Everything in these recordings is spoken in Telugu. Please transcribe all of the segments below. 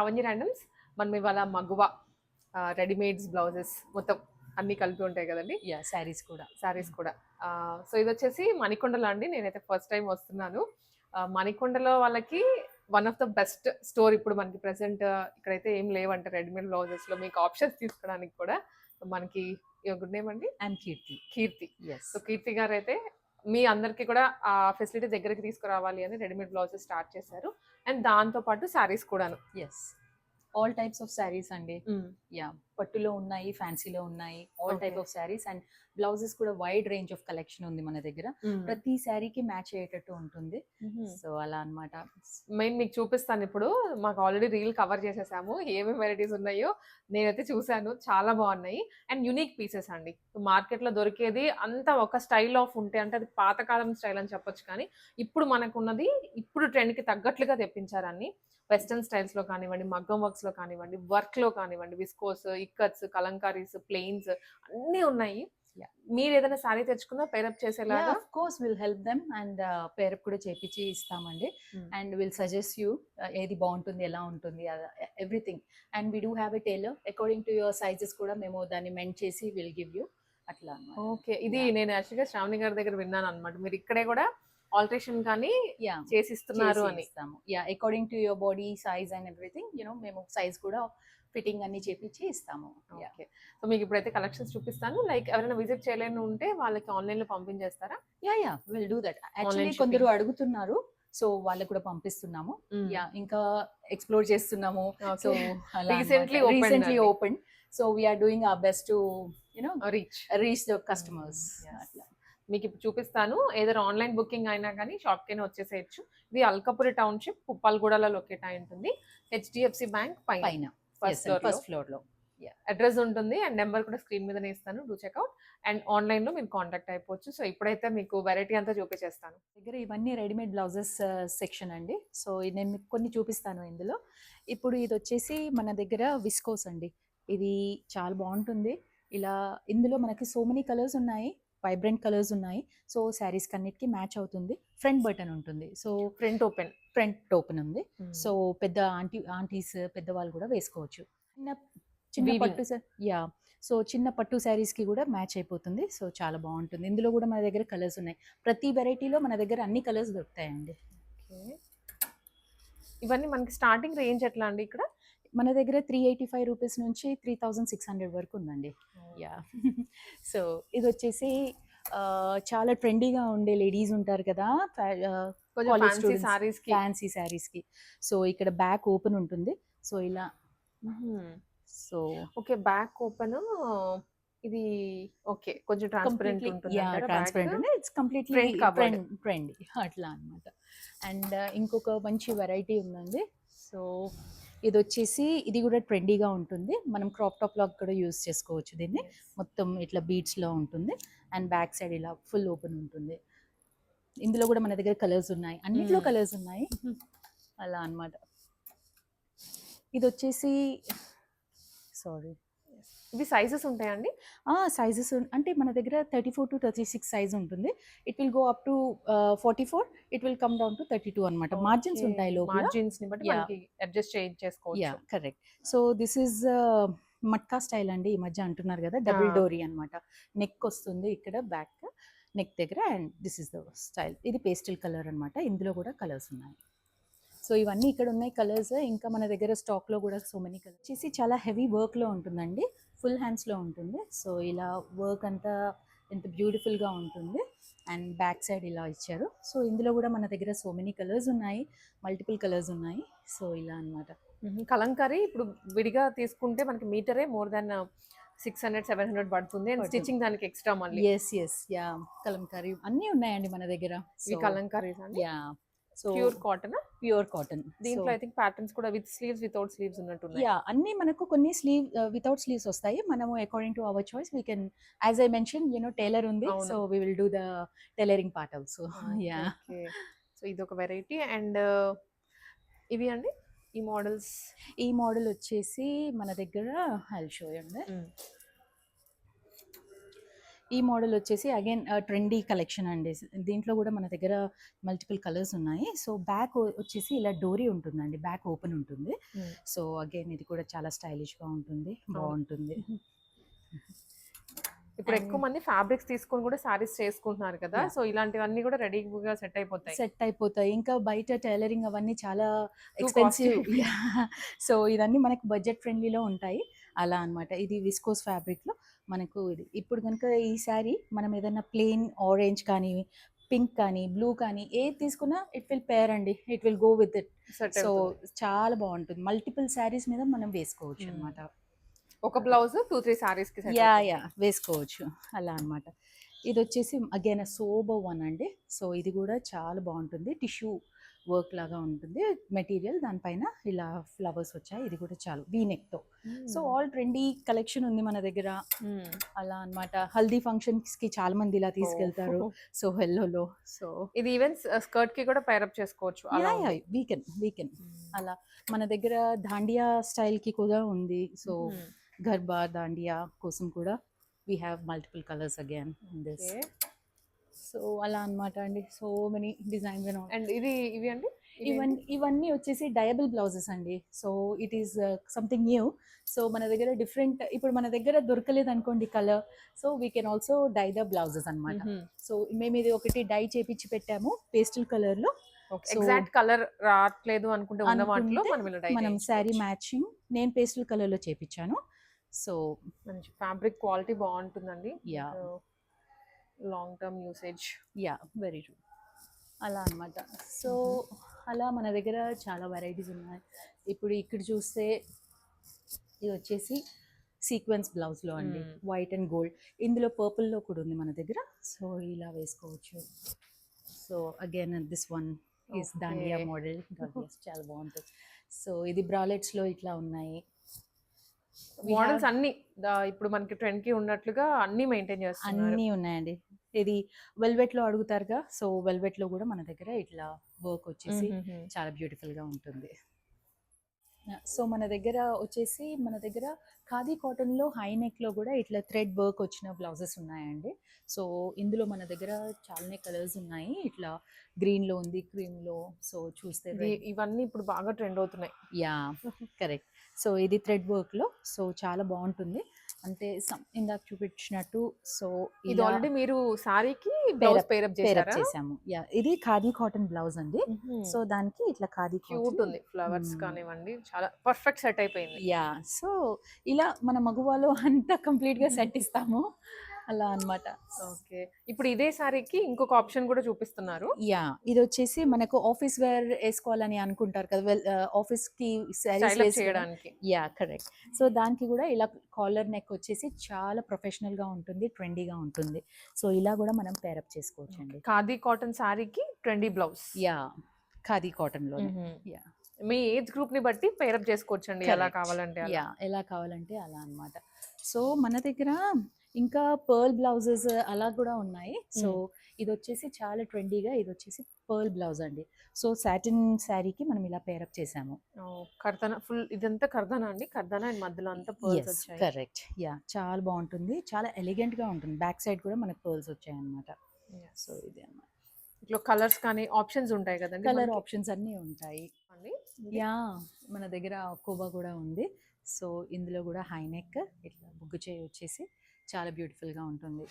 లావణ్య ర్యాండమ్స్. మనం ఇవాళ మగువ రెడీమేడ్స్ బ్లౌజెస్ మొత్తం అన్ని కలిపి ఉంటాయి కదండి. శారీస్ కూడా కూడా సో ఇది వచ్చేసి మణికొండలో అండి. నేనైతే ఫస్ట్ టైం వస్తున్నాను. మణికొండలో వాళ్ళకి one of the best store. ఇప్పుడు మనకి ప్రెసెంట్ ఇక్కడైతే ఏం లేవంట రెడీమేడ్ బ్లౌజెస్ లో మీకు ఆప్షన్స్ తీసుకోవడానికి కూడా. మనకి గుడ్ నేమ్ అండి, అండ్ కీర్తి. సో కీర్తి గారు అయితే మీ అందరికి కూడా ఆ ఫెసిలిటీ దగ్గరికి తీసుకురావాలి అని రెడీమేడ్ బ్లౌజెస్ స్టార్ట్ చేశారు. అండ్ దాంతో పాటు శారీస్ కూడాను. ఆల్ టైప్స్ ఆఫ్ శారీస్ అండి. పట్టులో ఉన్నాయి, ఫ్యాన్సీలో ఉన్నాయి, all type of saris. And blouses కూడా వైడ్ రేంజ్ ఆఫ్ కలెక్షన్ ఉంది మన దగ్గర. ప్రతి శారీకి మ్యాచ్ అయ్యేటట్టు ఉంటుంది. సో అలా అన్నమాట. మెయిన్ మీకు చూపిస్తాను ఇప్పుడు. మాకు ఆల్రెడీ రీల్ కవర్ చేసేసాము, ఏమేమి వెరైటీస్ ఉన్నాయో నేనైతే చూసాను. చాలా బాగున్నాయి అండ్ యునిక్ పీసెస్ అండి. మార్కెట్ లో దొరికేది అంతా ఒక స్టైల్ ఆఫ్ ఉంటే అంటే అది పాతకాలం స్టైల్ అని చెప్పొచ్చు, కానీ ఇప్పుడు మనకున్నది ఇప్పుడు ట్రెండ్ కి తగ్గట్లుగా తెప్పించారు అన్ని. వెస్టర్న్ స్టైల్స్ లో కానివ్వండి, మగ్గం వర్క్స్ లో కానివ్వండి, వర్క్ లో కానివ్వండి, విస్కోస్, ఇక్కత్స్, కలంకారీస్, ప్లెయిన్స్ అన్నీ ఉన్నాయి. మీరు ఏదైనా సారీ తెచ్చుకున్నా పేరప్ చేసేలాగా of course will help them and pair up కూడా చేపించి ఇస్తామండి. అండ్ విల్ సజెస్ట్ యూ ఏది బాగుంటుంది, ఎలా ఉంటుంది, everything. And we do have a tailor according to your sizes కూడా మేము దాన్ని మెంట్ చేసి విల్ గివ్ యూ అట్లా. ఓకే, ఇది నేను యాక్చువల్గా శ్రావణి గారి దగ్గర విన్నాను అనమాట. మీరు ఇక్కడే కూడా ఆల్టరేషన్ కానీ చేసిస్తున్నారు అని. According to your body size and everything మేము సైజ్ కూడా ఫిట్టింగ్ అన్ని చేపించి ఇస్తాము. ఓకే, సో మీకు ఇప్పుడైతే కలెక్షన్స్ చూపిస్తాను. లైక్ ఎవరైనా విజిట్ చేయలేని ఉంటే వాళ్ళకి ఆన్లైన్ లో పంపించేస్తారా? Will do that. యాక్చువల్లీ కొందరు అడుగుతున్నారు, సో వాళ్ళకి కూడా పంపిస్తున్నాము. ఇంకా ఎక్స్ప్లోర్ చేస్తున్నాము. So recently open, so we are doing our best to reach the customers. మీకు ఇప్పుడు చూపిస్తాను. ఏదైనా ఆన్లైన్ బుకింగ్ అయినా కానీ షాప్ కైనా వచ్చేసేయచ్చు. ఇది అల్కపురి టౌన్షిప్, పుప్పాలగూడలో లొకేట్ అయి ఉంటుంది. హెచ్డిఎఫ్సి బ్యాంక్ పైన ఫస్ట్ ఫ్లోర్ లో అడ్రస్ ఉంటుంది. అండ్ నెంబర్ కూడా స్క్రీన్ మీదనే ఇస్తాను, డూ చెక్అవుట్. అండ్ ఆన్లైన్ లో మీరు కాంటాక్ట్ అయిపోవచ్చు. సో ఇప్పుడైతే మీకు వెరైటీ అంతా చూపించేస్తాను. దగ్గర ఇవన్నీ రెడీమేడ్ బ్లౌజెస్ సెక్షన్ అండి. సో నేను మీకు కొన్ని చూపిస్తాను ఇందులో. ఇప్పుడు ఇది వచ్చేసి మన దగ్గర విస్కోస్ అండి. ఇది చాలా బాగుంటుంది. ఇలా ఇందులో మనకి సో మెనీ కలర్స్ ఉన్నాయి, వైబ్రెంట్ కలర్స్ ఉన్నాయి. సో శారీస్ కన్నిటికి మ్యాచ్ అవుతుంది. ఫ్రంట్ బటన్ ఉంటుంది, సో ఫ్రంట్ ఓపెన్ ఉంది. సో పెద్ద ఆంటీస్ పెద్దవాళ్ళు కూడా వేసుకోవచ్చు. చిన్న పట్టు సో చిన్న పట్టు శారీస్ కి కూడా మ్యాచ్ అయిపోతుంది. సో చాలా బాగుంటుంది. ఇందులో కూడా మన దగ్గర కలర్స్ ఉన్నాయి. ప్రతి వెరైటీలో మన దగ్గర అన్ని కలర్స్ దొరుకుతాయండి. ఇవన్నీ మనకి స్టార్టింగ్ రేంజ్ ఎట్లా అండి? ఇక్కడ మన దగ్గర 385 రూపీస్ నుంచి 3600 వరకు ఉందండి. సో ఇది వచ్చేసి చాలా ట్రెండీగా ఉండే లేడీస్ ఉంటారు కదా, ఫ్యాన్సీ శారీస్ కి. సో ఇక్కడ బ్యాక్ ఓపెన్ ఉంటుంది. సో ఇలా సో ఓకే, బ్యాక్ ఓపెన్. ఇది ఓకే, కొంచెం ట్రాన్స్పరెంట్ ఉంటుంది. ఇట్స్ కంప్లీట్లీ ట్రెండీ అట్లా అన్నమాట. అండ్ ఇంకొక మంచి వెరైటీ ఉందండి. సో ఇది వచ్చేసి ఇది కూడా ట్రెండీగా ఉంటుంది. మనం క్రాప్ టాప్ లాగా కూడా యూస్ చేసుకోవచ్చు దీన్ని. మొత్తం ఇట్లా బీట్స్ లో ఉంటుంది. అండ్ బ్యాక్ సైడ్ ఇలా ఫుల్ ఓపెన్ ఉంటుంది. ఇందులో కూడా మన దగ్గర కలర్స్ ఉన్నాయి, అన్నిట్లో కలర్స్ ఉన్నాయి అలా అన్నమాట. ఇది వచ్చేసి ఇవి సైజెస్ ఉంటాయండి? సైజెస్ అంటే మన దగ్గర 34 to 36 సైజ్ ఉంటుంది. It will go up to 44. It will come down to 32 అన్నమాట. మార్జిన్స్ ఉంటాయి లోపల. మార్జిన్స్ ని బట్టి మనకి అడ్జస్ట్ చేసుకోవచ్చు. Correct. So this is matka style అండి. ఈ మధ్య అంటున్నారు కదా, డబుల్ డోరీ అన్నమాట. నెక్ వస్తుంది ఇక్కడ బ్యాక్ నెక్ దగ్గర. And this is the style. ఇది పేస్టల్ కలర్ అన్నమాట. ఇందులో కూడా కలర్స్ ఉన్నాయి. సో ఇవన్నీ ఇక్కడ ఉన్నాయి కలర్స్. ఇంకా మన దగ్గర స్టాక్లో కూడా సో మెనీ కలర్స్. వచ్చేసి చాలా హెవీ వర్క్లో ఉంటుందండి, ఫుల్ హ్యాండ్స్లో ఉంటుంది. సో ఇలా వర్క్ అంతా ఎంత బ్యూటిఫుల్గా ఉంటుంది. అండ్ బ్యాక్ సైడ్ ఇలా ఇచ్చారు. సో ఇందులో కూడా మన దగ్గర సో మెనీ కలర్స్ ఉన్నాయి, మల్టిపుల్ కలర్స్ ఉన్నాయి. సో ఇలా అన్నమాట. కలంకారీ ఇప్పుడు విడిగా తీసుకుంటే మనకి మీటరే మోర్ దాన్ 600-700 పడుతుంది. అండ్ స్టిచ్చింగ్ దానికి ఎక్స్ట్రా మళ్ళీ. కలంకారీ అన్నీ ఉన్నాయండి మన దగ్గర. ఈ కలంకారీస్ అండి సో ప్యూర్ కాటన్. దీంట్లో ఐ థింక్ ప్యాటర్న్స్ కూడా విత్ స్లీవ్స్, వితౌట్ స్లీవ్స్ ఉన్నట్టున్నాయి. అన్ని మనకు కొన్ని స్లీవ్ వితౌట్ స్లీవ్స్ వస్తాయి. మనము according to our choice we can, as I mention tailor ఉంది. So we will do the tailoring part also. So ఇది ఒక వెరైటీ. అండ్ ఇవి అండి ఈ మోడల్ వచ్చేసి మన దగ్గర ఐల్ షో అండి. ఈ మోడల్ వచ్చేసి అగైన్ ట్రెండీ కలెక్షన్ అండి. దీంట్లో కూడా మన దగ్గర మల్టిపుల్ కలర్స్ ఉన్నాయి. సో బ్యాక్ వచ్చేసి ఇలా డోరీ ఉంటుందండి, బ్యాక్ ఓపెన్ ఉంటుంది. సో అగైన్ ఇది కూడా చాలా స్టైలిష్గా ఉంటుంది, బాగుంటుంది. ఇప్పుడు ఎక్కువ మంది ఫ్యాబ్రిక్స్ తీసుకొని కూడా సారీస్ చేసుకుంటున్నారు కదా, Yeah. సో ఇలాంటివన్నీ కూడా రెడీగా సెట్ అయిపోతాయి. సెట్ అయిపోతాయి. ఇంకా బయట టైలరింగ్ అవన్నీ చాలా Too ఎక్స్పెన్సివ్. costly. సో ఇవన్నీ మనకు బడ్జెట్ ఫ్రెండ్లీలో ఉంటాయి అలా అన్నమాట. ఇది విస్కోస్ ఫ్యాబ్రిక్లో మనకు ఇది. ఇప్పుడు కనుక ఈ శారీ మనం ఏదైనా ప్లెయిన్ ఆరెంజ్ కానీ, పింక్ కానీ, బ్లూ కానీ ఏది తీసుకున్నా ఇట్ విల్ పేర్ అండి, it will go with it. Set so అవుతుంది. చాలా బాగుంటుంది. మల్టిపుల్ శారీస్ మీద మనం వేసుకోవచ్చు అన్నమాట. ఒక బ్లౌజ్ 2-3 సారీస్ కి సెట్ యా అవుతుంది. యా వేసుకోవచ్చు అలా అన్నమాట. ఇది వచ్చేసి అగైన్ సోబర్ వన్ అండి. సో ఇది కూడా చాలా బాగుంటుంది, టిష్యూ వర్క్ లాగా ఉంటుంది మెటీరియల్, దానిపైన ఇలా ఫ్లవర్స్ వచ్చాయి. ఇది కూడా చాలా వీనెక్తో. సో ఆల్ ట్రెండీ కలెక్షన్ ఉంది మన దగ్గర అలా అన్నమాట. హల్దీ ఫంక్షన్స్ కి చాలా మంది ఇలా తీసుకెళ్తారు. సో ఎల్లోలో. సో ఇది ఈవెన్ స్కర్ట్ కి కూడా పేరప్ చేసుకోవచ్చు అలా ఉంది. వీకెన్ అలా మన దగ్గర దాండియా స్టైల్ కి కూడా ఉంది. సో గర్బా దాండియా కోసం కూడా we have multiple colours again in this. So అలా అన్నమాట అండి. సో మెనీ డిజైన్స్ అండ్ ఇవి అండి ఇవన్నీ వచ్చేసి డయబుల్ బ్లౌజెస్ అండి. So it is something new. So మన దగ్గర డిఫరెంట్, ఇప్పుడు మన దగ్గర దొరకలేదు అనుకోండి colour, so we can also dye the blouses అనమాట. సో మేము ఇది ఒకటి డై చేపించి పెట్టాము పేస్టల్ కలర్ లో. ఎగ్జాక్ట్ కలర్ రావట్లేదు అనుకుంటే ఉన్న వాటిలో మనం ఇలా డై మనం శారీ మ్యాచింగ్ నేను పేస్టల్ కలర్ లో చేపించాను. సో మంచి ఫ్యాబ్రిక్ క్వాలిటీ బాగుంటుందండి. Yeah long term usage. Yeah very true అలా అన్నమాట. సో అలా మన దగ్గర చాలా వెరైటీస్ ఉన్నాయి. ఇప్పుడు ఇక్కడ చూస్తే ఇది వచ్చేసి సీక్వెన్స్ బ్లౌజ్లో అండి, వైట్ అండ్ గోల్డ్. ఇందులో పర్పుల్లో కూడా ఉంది మన దగ్గర. సో ఇలా వేసుకోవచ్చు. So again this one is Dandiya model. చాలా బాగుంటుంది. సో ఇది బ్రాలెట్స్లో ఇట్లా ఉన్నాయి మోడల్స్ అన్ని. ఇప్పుడు మనకి ట్రెండ్ కి ఉన్నట్లుగా అన్ని మెయింటైన్ చేస్తున్నారు. అన్నీ ఉన్నాయండి. ఇది వెల్వెట్ లో అడుగుతారుగా, సో వెల్వెట్ లో కూడా మన దగ్గర ఇట్లా వర్క్ వచ్చేసి చాలా బ్యూటిఫుల్ గా ఉంటుంది. సో మన దగ్గర వచ్చేసి మన దగ్గర ఖాదీ కాటన్ లో హై నెక్ లో కూడా ఇట్లా థ్రెడ్ వర్క్ వచ్చిన బ్లౌజెస్ ఉన్నాయండి. సో ఇందులో మన దగ్గర చాలానే కలర్స్ ఉన్నాయి. ఇట్లా గ్రీన్ లో ఉంది, క్రీమ్ లో. సో చూస్తే ఇవన్నీ ఇప్పుడు బాగా ట్రెండ్ అవుతున్నాయి. Yeah correct. సో ఇది థ్రెడ్ వర్క్ లో, సో చాలా బాగుంటుంది. అంటే ఇందాక చూపించినట్టు. సో ఇది ఆల్రెడీ మీరు సారీకి బ్లౌజ్ పేరప్ చేసాము. యా ఇది ఖాదీ కాటన్ బ్లౌజ్ అండి. సో దానికి ఇట్లా ఖాదీ క్యూట్ ఉంది, ఫ్లవర్స్ కానివ్వండి, చాలా పర్ఫెక్ట్ సెట్ అయిపోయింది. యా సో ఇలా మన మగువాలో అంతా కంప్లీట్ గా సెట్ ఇస్తాము అలా అన్నమాట. ఓకే, ఇప్పుడు ఇదే సారీకి ఇంకొక ఆప్షన్ కూడా చూపిస్తున్నారు. యా ఇది వచ్చేసి మనకు ఆఫీస్ వేర్ వేసుకోవాలని అనుకుంటారు కదా, ఆఫీస్ కి చేయడానికి. Yeah correct. సో దానికి కూడా ఇలా కాలర్ నెక్ వచ్చేసి చాలా ప్రొఫెషనల్ గా ఉంటుంది, ట్రెండీగా ఉంటుంది. సో ఇలా కూడా మనం పేరప్ చేసుకోవచ్చు అండి. ఖాదీ కాటన్ సారీకి trendy blouse. Yeah khadi cotton లో. యా మీ ఏజ్ గ్రూప్ ని బట్టి పేరప్ చేసుకోవచ్చు అండి, ఎలా కావాలంటే అలా. యా ఎలా కావాలంటే అలా అన్నమాట. సో మన దగ్గర ఇంకా పర్ల్ బ్లౌజెస్ అలా కూడా ఉన్నాయి. సో ఇది వచ్చేసి చాలా ట్రెండీగా, ఇది వచ్చేసి పర్ల్ బ్లౌజ్ అండి. సో సాటిన్ శారీకి మనం ఇలా పేరప్ చేసాము. కర్దానా ఫుల్, ఇదంతా కర్దానా అండి, కర్దానా అండ్ మధ్యలో అంతా పర్ల్స్ వచ్చాయి. కరెక్ట్. యా చాలా బాగుంటుంది, చాలా ఎలిగెంట్ గా ఉంటుంది. బ్యాక్ సైడ్ కూడా మనకు పర్ల్స్ వచ్చాయి అన్నమాట. సో ఇది అన్నమాట. ఇట్లా కలర్స్ కానీ ఆప్షన్స్ ఉంటాయి కదండి, కలర్ ఆప్షన్స్ అన్నీ ఉంటాయి. యా మన దగ్గర కోబా కూడా ఉంది. సో ఇందులో కూడా హై నెక్ ఇట్లా బుగ్గు చేయి వచ్చేసి చాలా బ్యూటిఫుల్ గా ఉంటుంది.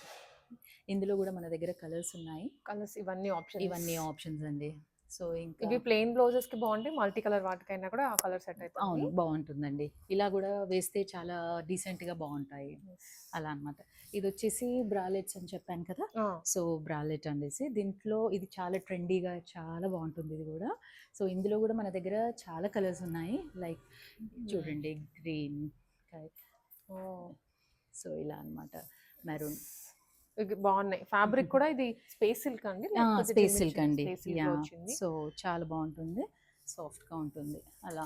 ఇందులో కూడా మన దగ్గర కలర్స్ ఉన్నాయి. కలర్స్ ఇవన్నీ ఆప్షన్స్ అండి. సో ఇంకా ఇవి ప్లెయిన్ బ్లౌజెస్ కి బాగుంటాయి, మల్టీ కలర్ వాటికైనా కూడా ఆ కలర్ సెట్ అవుతుంది. అవును బాగుంటుందండి. ఇలా కూడా వేస్తే చాలా డీసెంట్ గా బాగుంటాయి అలా అన్నమాట. ఇది వచ్చేసి బ్రాలెట్స్ అని చెప్పాను కదా. సో బ్రాలెట్ అనేసి దీంట్లో ఇది చాలా ట్రెండీగా చాలా బాగుంటుంది ఇది కూడా. సో ఇందులో కూడా మన దగ్గర చాలా కలర్స్ ఉన్నాయి. లైక్ చూడండి గ్రీన్, సో ఇలా అన్నమాట, మెరూన్. బాగున్నాయి. ఫ్యాబ్రిక్ కూడా ఇది స్పేస్ సిల్క్ అండి, స్పేస్ సిల్క్ అండి. సో చాలా బాగుంటుంది, సాఫ్ట్ గా ఉంటుంది అలా.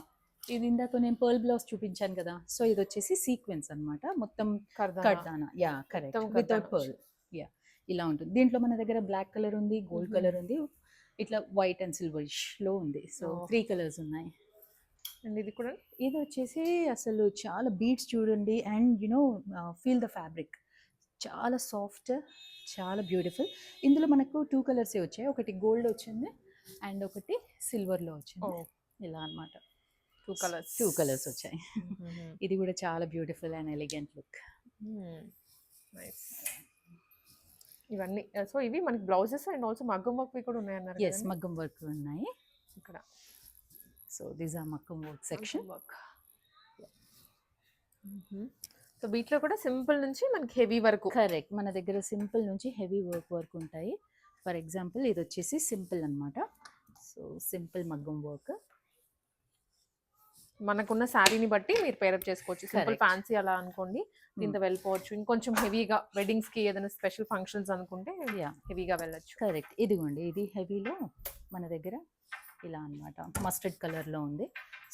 ఇది ఇందాక నేను పర్ల్ బ్లౌజ్ చూపించాను కదా. సో ఇది వచ్చేసి సీక్వెన్స్ అన్నమాట, మొత్తం కర్దానా. Yeah correct, without pearl. Yeah ఇలా ఉంటుంది. దీంట్లో మన దగ్గర బ్లాక్ కలర్ ఉంది, గోల్డ్ కలర్ ఉంది, ఇట్లా వైట్ అండ్ సిల్వరిష్ లో ఉంది. సో 3 కలర్స్ ఉన్నాయి. అండ్ ఇది వచ్చేసి అసలు చాలా బీట్స్ చూడండి, and you know feel the fabric. చాలా సాఫ్ట్, చాలా బ్యూటిఫుల్. ఇందులో మనకు 2 కలర్సే వచ్చాయి. ఒకటి గోల్డ్ వచ్చింది అండ్ ఒకటి సిల్వర్‌లో వచ్చింది. ఓహ్! ఇలా అన్నమాట. 2 కలర్స్. 2 కలర్స్ వచ్చాయి. హుహుహు. ఇది కూడా చాలా beautiful and elegant look. Nice. ఇవన్నీ సో ఇవి మనకి బ్లౌజెస్ అండ్ ఆల్సో మగ్గం వర్క్‌వి కూడా ఉన్నాయన్నారు యెస్, కదండీ! మగ్గం వర్క్ ఉన్నాయి. ఇక్కడ సో దీస్ ఆర్ మగ్గం వర్క్ సెక్షన్. మగ్గం వర్క్. సో వీటిలో కూడా సింపుల్ నుంచి మనకి హెవీ వరకు. కరెక్ట్. మన దగ్గర సింపుల్ నుంచి హెవీ వర్క్ వరకు ఉంటాయి. ఫర్ ఎగ్జాంపుల్ ఇది వచ్చేసి సింపుల్ అన్నమాట. సో సింపుల్ మగ్గం వర్క్. మనకున్న శారీని బట్టి మీరు పేరప్ చేసుకోవచ్చు. Simple Correct. ఫ్యాన్సీ అలా అనుకోండి. దీంతో వెళ్ళిపోవచ్చు. ఇంకొంచెం హెవీగా వెడ్డింగ్స్‌కి ఏదైనా స్పెషల్ ఫంక్షన్స్ అనుకుంటే యా, హెవీగా వెళ్ళొచ్చు. కరెక్ట్. ఇదిగోండి, ఇది హెవీలో మన దగ్గర ఇలా అన్నమాట. మస్టర్డ్ కలర్లో ఉంది.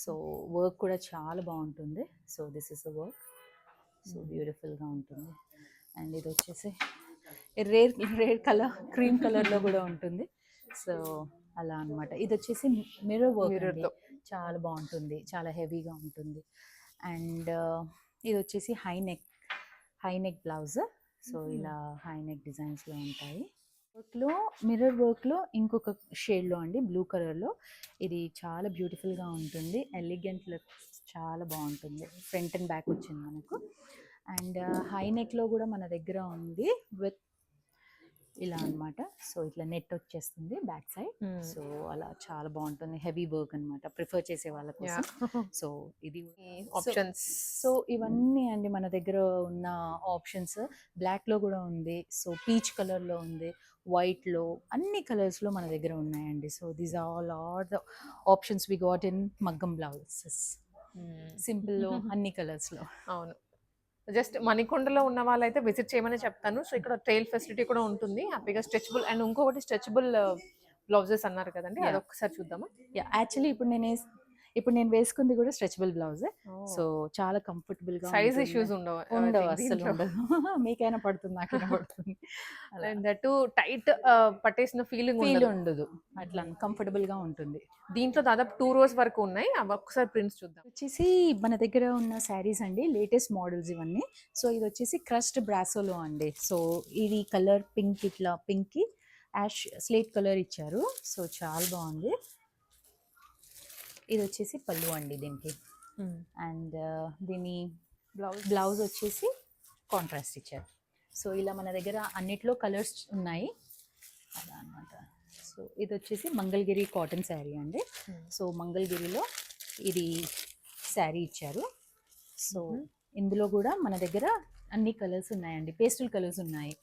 సో వర్క్ కూడా చాలా బాగుంటుంది. So this is the work. So బ్యూటిఫుల్గా ఉంటుంది. అండ్ ఇది వచ్చేసి రేర్ రేర్ కలర్, క్రీమ్ కలర్లో కూడా ఉంటుంది. సో అలా అన్నమాట. ఇది వచ్చేసి మిర్రర్ వర్క్ అండి. మిర్రర్‌తో. చాలా బాగుంటుంది, చాలా హెవీగా ఉంటుంది. అండ్ ఇది వచ్చేసి హై నెక్ బ్లౌజ్. సో ఇలా హై నెక్ డిజైన్స్లో ఉంటాయి. వర్క్లో, మిర్రర్ వర్క్లో ఇంకొక షేడ్లో అండి, బ్లూ కలర్లో. ఇది చాలా బ్యూటిఫుల్గా ఉంటుంది. ఎలిగెంట్ లుక్, చాలా బాగుంటుంది. ఫ్రంట్ అండ్ బ్యాక్ వచ్చింది మనకు. అండ్ హై నెక్లో కూడా మన దగ్గర ఉంది విత్ ఇలా అన్నమాట. సో ఇట్లా నెట్ వచ్చేస్తుంది బ్యాక్ సైడ్. సో అలా చాలా బాగుంటుంది. హెవీ వర్క్ అన్నమాట, ప్రిఫర్ చేసే వాళ్ళ కోసం. సో ఇది ఆప్షన్స్. సో ఇవన్నీ అండి మన దగ్గర ఉన్న ఆప్షన్స్. బ్లాక్లో కూడా ఉంది, సో పీచ్ కలర్లో ఉంది, వైట్లో, అన్ని కలర్స్లో మన దగ్గర ఉన్నాయండి. So these are the options we got in మగ్గం బ్లౌజెస్. సింపుల్లో అన్ని కలర్స్లో. అవును. జస్ట్ మణికొండలో ఉన్న వాళ్ళైతే విజిట్ చేయమని చెప్తాను. సో ఇక్కడ ట్రైల్ ఫెసిలిటీ కూడా ఉంటుంది. హ్యాపీగా స్ట్రెచబుల్ అండ్ ఇంకొకటి స్ట్రెచబుల్ బ్లౌజెస్ అన్నారు కదండి, Yeah. అదొకసారి చూద్దామా? యా, యాక్చువల్లీ ఇప్పుడు నేను వేసుకుంది కూడా స్ట్రెచబుల్ బ్లౌజ్. సో చాలా కంఫర్టబుల్ గా సైజ్ ఉంటుంది. ఇష్యూస్ ఉండవు. ఉండవు, అస్సలు ఉండదు. మీకైనా పడుతుంది, నాకైనా పడుతుంది. దట్ టైట్ పట్టేసిన ఫీలింగ్ ఫీల్ ఉండదు. ఉండదు, అట్లా కంఫర్టబుల్ గా ఉంటుంది. దీంట్లో దాదాపు 2 rows వరకు ఉన్నాయి. అవి ఒక్కసారి ప్రింట్స్ చూద్దాం. వచ్చేసి మన దగ్గర ఉన్న శారీస్ అండి, లేటెస్ట్ మోడల్స్ ఇవన్నీ. సో ఇది వచ్చేసి క్రస్ట్ బ్రాసోలో అండి. సో ఇది కలర్ పింక్, ఇట్లా పింక్ యాష్ స్లేట్ కలర్ ఇచ్చారు. సో చాలా బాగుంది. ఇది వచ్చేసి పళ్ళు అండి దీనికి. అండ్ దీని బ్లౌజ్ వచ్చేసి కాంట్రాస్ట్ ఇచ్చారు. సో ఇలా మన దగ్గర అన్నిట్లో కలర్స్ ఉన్నాయి అలా అన్నమాట. సో ఇది వచ్చేసి మంగళగిరి కాటన్ శారీ అండి. సో మంగళగిరిలో ఇది శారీ ఇచ్చారు. సో ఇందులో కూడా మన దగ్గర అన్ని కలర్స్ ఉన్నాయండి, పేస్టల్ కలర్స్ ఉన్నాయి.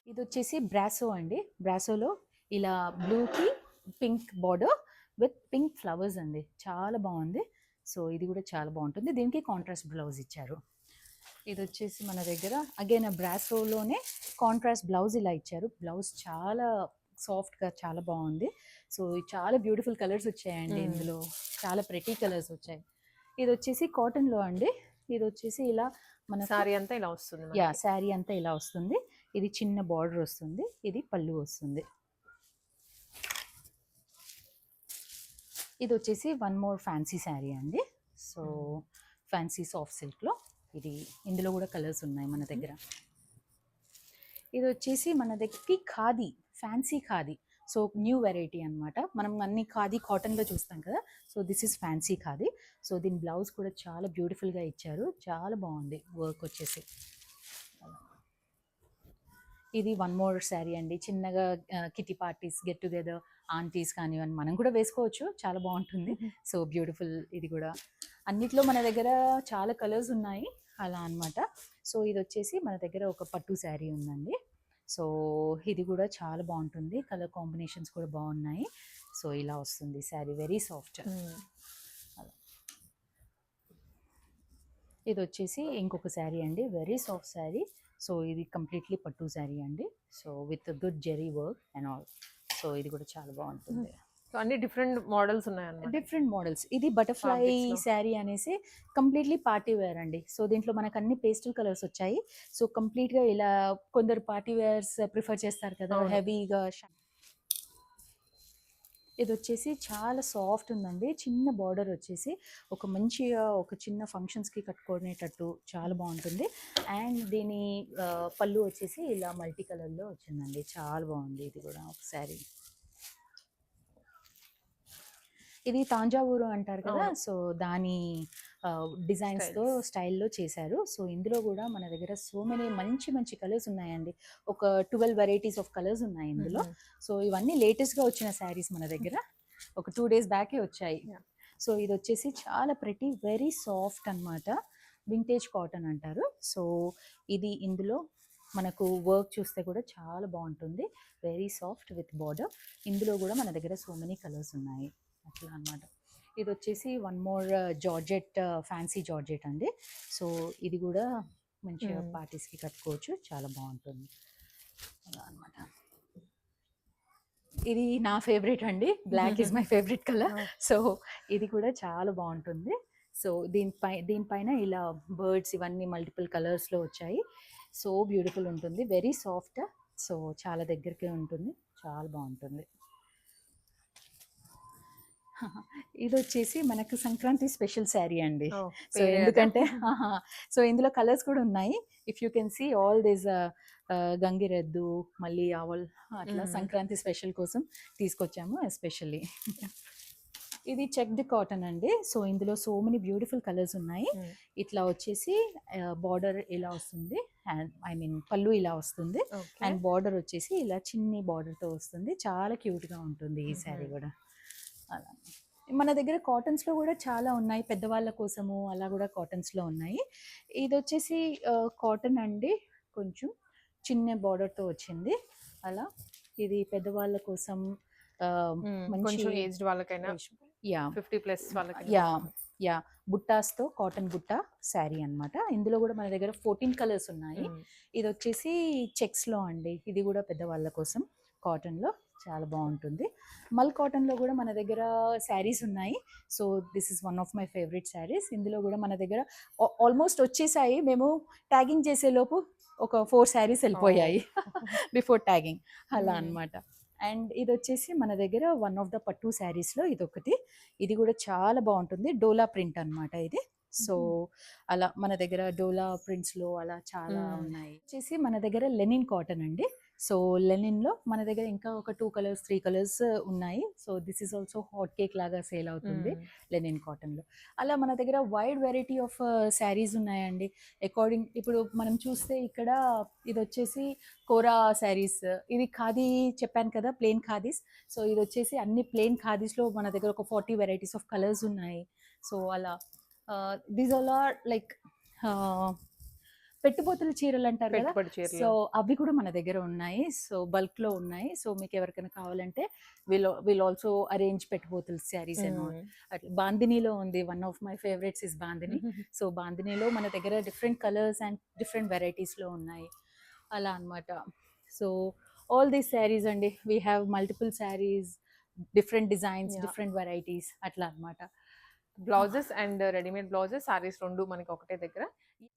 ఇది వచ్చేసి బ్రాసో అండి. బ్రాసోలో ఇలా బ్లూకి pink border with pink flowers అండి, చాలా బాగుంది. సో ఇది కూడా చాలా బాగుంటుంది. దీనికి కాంట్రాస్ట్ బ్లౌజ్ ఇచ్చారు. ఇది వచ్చేసి మన దగ్గర అగైన్ బ్రాసోలోనే కాంట్రాస్ట్ బ్లౌజ్ ఇలా ఇచ్చారు. బ్లౌజ్ చాలా సాఫ్ట్గా చాలా బాగుంది. సో చాలా బ్యూటిఫుల్ కలర్స్ వచ్చాయండి ఇందులో, చాలా ప్రెటీ కలర్స్ వచ్చాయి. ఇది వచ్చేసి కాటన్లో అండి. ఇది వచ్చేసి ఇలా మన సారీ అంతా ఇలా వస్తుంది. యా, శారీ అంతా ఇలా వస్తుంది. ఇది చిన్న బార్డర్ వస్తుంది, ఇది పళ్ళు వస్తుంది. ఇది వచ్చేసి వన్ మోర్ ఫ్యాన్సీ శారీ అండి. సో ఫ్యాన్సీ సాఫ్ట్ సిల్క్లో ఇది, ఇందులో కూడా కలర్స్ ఉన్నాయి మన దగ్గర. ఇది వచ్చేసి మన దగ్గరికి khadi, fancy khadi. So new variety అన్నమాట. మనం అన్ని ఖాదీ కాటన్లో చూస్తాం కదా. So this is fancy khadi. So దీని బ్లౌజ్ కూడా చాలా బ్యూటిఫుల్గా ఇచ్చారు, చాలా బాగుంది వర్క్ వచ్చేసి. ఇది వన్ మోర్ శారీ అండి. చిన్నగా kitty parties, get together, aunties కానివ్వండి, మనం కూడా వేసుకోవచ్చు, చాలా బాగుంటుంది. So beautiful. ఇది కూడా అన్నిట్లో మన దగ్గర చాలా కలర్స్ ఉన్నాయి అలా అన్నమాట. సో ఇది వచ్చేసి మన దగ్గర ఒక పట్టు శారీ ఉందండి. సో ఇది కూడా చాలా బాగుంటుంది, కలర్ కాంబినేషన్స్ కూడా బాగున్నాయి. సో ఇలా వస్తుంది శారీ, వెరీ సాఫ్ట్. ఇది వచ్చేసి ఇంకొక శారీ అండి, వెరీ సాఫ్ట్ శారీ. సో ఇది కంప్లీట్లీ పట్టు శారీ అండి. So with good zari work and all. So ఇది కూడా చాలా బాగుంటుంది. సో అన్ని డిఫరెంట్ మోడల్స్ ఉన్నాయన్నమాట. Different models. ఇది బటర్ఫ్లై Fabrics లో. శారీ అనేసి కంప్లీట్లీ పార్టీ వేర్ అండి. సో దీంట్లో మనకు అన్ని పేస్టల్ కలర్స్ వచ్చాయి. సో కంప్లీట్గా ఇలా కొందరు పార్టీ వేర్స్ ప్రిఫర్ చేస్తారు కదా, అవును. హెవీగా. ఇది వచ్చేసి చాలా సాఫ్ట్ ఉందండి. చిన్న బార్డర్ వచ్చేసి ఒక మంచిగా ఒక చిన్న ఫంక్షన్స్‌కి కట్టుకునేటట్టు చాలా బాగుంటుంది. అండ్ దీని పళ్ళు వచ్చేసి ఇలా మల్టీ కలర్‌లో వచ్చిందండి. చాలా బాగుంది ఇది కూడా ఒక శారీ. ఇది తాంజావూరు అంటారు కదా! అవును. సో, దాని డిజైన్స్‌తో స్టైల్స్. స్టైల్‌లో చేశారు. సో, ఇందులో గూడా మన దగ్గర సో మెనీ మంచి మంచి కలర్స్ ఉన్నాయండి. ఒక 12 వెరైటీస్ ఆఫ్ కలర్స్ ఉన్నాయి ఇందులో. హుహు. సో, ఇవన్నీ లేటెస్ట్‌గా వచ్చిన శారీస్ మన దగ్గర. ఒక 2 డేస్ బ్యాకే వచ్చాయి. యాహ్! సో, ఇదొచ్చేసి చాలా ప్రెటీ వెరీ సాఫ్ట్ అనమాట. వింటేజ్ కాటన్ అంటారు. సో, ఇది ఇందులో మనకు వర్క్ చూస్తే కూడా చాలా బావుంటుంది. Very soft with border. ఇందులో గూడా మన దగ్గర సో మెనీ కలర్స్ ఉన్నాయి. అట్లా అనమాట. ఇదొచ్చేసి one more georgette fancy georgette అండి. సో, ఇది గూడా మంచిగా హ్మ్. పార్టీస్‌కి కట్టుకోవచ్చు. చాలా బావుంటుంది. అలా అనమాట. ఇది నా ఫేవరెట్ అండి. Black is my favourite colour. Oh! So, ఇది కూడా చాలా బావుంటుంది. సో, దీనిపైన ఇలా బర్డ్స్ ఇవన్నీ మల్టిపుల్ కలర్స్‌లో వచ్చాయి. సో బ్యూటిఫుల్ ఉంటుంది. Very soft. సో, చాలా దగ్గరికే ఉంటుంది. చాలా బావుంటుంది. ఇదొచ్చేసి మనకు సంక్రాంతి స్పెషల్ శారీ అండి. ఓహ్! సో, పేరే అదా? ఎందుకంటే సో, ఇందులో కలర్స్ కూడా ఉన్నాయి. If you can see all this గంగిరెద్దు, మళ్ళీ ఆవల్ అట్లా హ్మ్. సంక్రాంతి స్పెషల్ కోసం తీసుకొచ్చాము ఎస్పెషల్లీ. ఇది చెక్డ్ కాటన్ అండి. సో, ఇందులో సో మెనీ బ్యూటిఫుల్ కలర్స్ ఉన్నాయి. హ్మ్. ఇట్లా వచ్చేసి బార్డర్ ఇలా వస్తుంది. అండ్ ఐ మీన్ పళ్ళు ఇలా వస్తుంది. ఓకే. అండ్ బార్డర్ వచ్చేసి ఇలా చిన్ని బార్డర్‌తో వస్తుంది. చాలా క్యూట్‌గా ఉంటుంది ఈ హుహు. శారీ గూడా. అలా. మన దగ్గర కాటన్స్‌లో గూడా చాలా ఉన్నాయి. పెద్దవాళ్ళ కోసము అలా గూడా కాటన్స్‌లో ఉన్నాయి. ఇదొచ్చేసి కాటన్ అండి. కొంచెం చిన్న బార్డర్‌తో వచ్చింది. అలా. ఇది పెద్దవాళ్ళ కోసం మంచి కొంచెం ఏజ్డ్ వాళ్ళకైనా యాహ్! 50+ వాళ్ళకైనా యాహ్! బావుంటుంది. యాహ్! బుట్టాస్‌తో కాటన్ బుట్ట శారీ అన్నమాట. ఇందులో గూడా మన దగ్గర 14 కలర్స్ ఉన్నాయి. హ్మ్. ఇదొచ్చేసి చెక్స్‌లో అండి. ఇది గూడా పెద్దవాళ్ళ కోసం కాటన్‌లో చాలా బావుంటుంది. మల్ కాటన్‌లో గూడా మన దగ్గర శారీస్ ఉన్నాయి. So, this is one of my favourite saris. ఇందులో గూడా మన దగ్గర ఆల్మోస్ట్ వచ్చేసాయి. మేము ట్యాగింగ్ చేసేలోపు ఒక 4 శారీస్ ఓహ్! ఎళ్ళిపోయాయి. బిఫోర్ ట్యాగింగ్ అలా హ్మ్. అన్నమాట. అండ్ ఇదొచ్చేసి మన దగ్గర వన్ ఆఫ్ ద పట్టు శారీస్‌లో ఇదొకటి. ఇది గూడా చాలా బావుంటుంది. డోలా ప్రింట్ అన్నమాట ఇది. సో, హుహు. అలా మన దగ్గర డోలా ప్రింట్స్‌లో అలా చాలా హ్మ్. ఉన్నాయి. వచ్చేసి మన దగ్గర లెనిన్ కాటన్ అండి. సో, లెనిన్‌లో మన దగ్గర ఇంకా ఒక 2 కలర్స్, 3 కలర్స్ ఉన్నాయి. So, this is also hot cake లాగా సేల్ అవుతుంది హ్మ్. లెనిన్ కాటన్‌లో. అలా మన దగ్గర వైడ్ వెరైటీ ఆఫ్ శారీస్ ఉన్నాయండి. ఇప్పుడు మనం చూస్తే ఇక్కడ ఇదొచ్చేసి కోరా శారీస్. ఇది ఖాదీ చెప్పాను కదా! ప్లెయిన్ ఖాదీస్. సో, ఇదొచ్చేసి అన్ని ప్లెయిన్ ఖాదీస్‌లో మన దగ్గర ఒక 40 వెరైటీస్ ఆఫ్ కలర్స్ ఉన్నాయి. సో, అలా దీస్ ఆల్ ఆర్ లైక్ ఆహ్, పెట్టుబోతుల చీరలంటారు గదా! పెట్టుబడి సో, చీరలు. అవి కూడా మన దగ్గర ఉన్నాయి. సో, బల్క్‌లో ఉన్నాయి. సో, మీకెవరికైనా కావాలంటే విల్ ఆల్సో అరేంజ్ పెట్టుబోతుల శారీస్ అండ్ ఆల్. హ్మ్. అట్లా బాందినీలో ఉంది. One of my favourites is bandhani. So, బాందినీలో మన దగ్గర డిఫరెంట్ కలర్స్ అండ్ డిఫరెంట్ వెరైటీస్‌లో ఉన్నాయి. అలా అన్నమాట. సో, ఆల్ దీస్ శారీస్ అండి. We have multiple saris, different designs, yeah! Different varieties అట్లా అన్నమాట. Blouses and readymade blouses, saris 2 మనకి ఒకటే దగ్గర.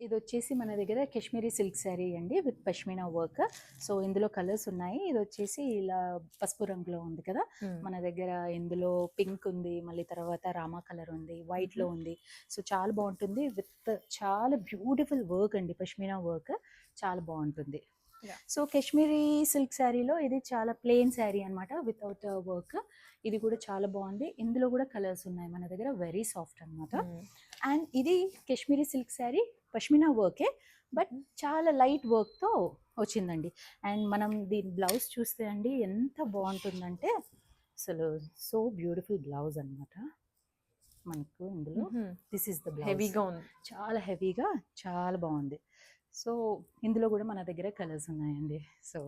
ఇదొచ్చేసి మన దగ్గర కాశ్మీరీ సిల్క్ శారీ అండి విత్ పష్మినా వర్క్. సో, ఇందులో కలర్స్ ఉన్నాయి. ఇదొచ్చేసి ఇలా పసుపు రంగులో ఉంది కదా! హ్మ్. మన దగ్గర ఇందులో పింక్ ఉంది. మళ్ళీ తర్వాత రామా కలర్ ఉంది. హుహు. వైట్‌లో ఉంది. సో, చాలా బావుంటుంది. విత్ చాలా బ్యూటిఫుల్ వర్క్ అండి. పష్మినా వర్క్ చాలా బావుంటుంది. యాహ్! సో, కాశ్మీరీ సిల్క్ శారీలో ఇది చాలా ప్లెయిన్ శారీ అనమాట. Without work. ఇది కూడా చాలా బావుంది. ఇందులో కూడా కలర్స్ ఉన్నాయి మన దగ్గర. వెరీ సాఫ్ట్ అనమాట. హ్మ్. అండ్ ఇది కాశ్మీరీ సిల్క్ శారీ పష్మినా వర్కే. బట్ హుహు. చాలా లైట్ వర్క్‌తో వచ్చిందండి. అండ్ మనం దీని బ్లౌజ్ చూస్తే అండి ఎంత బావుంటుందంటే అసలు సో బ్యూటిఫుల్ బ్లౌజ్ అనమాట. మనకు ఇందులో హుహు. This is the blouse. హెవీగా ఉంది. చాలా హెవీగా చాలా బావుంది. సో, ఇందులో గూడా మన దగ్గర కలర్స్ ఉన్నాయండి. సో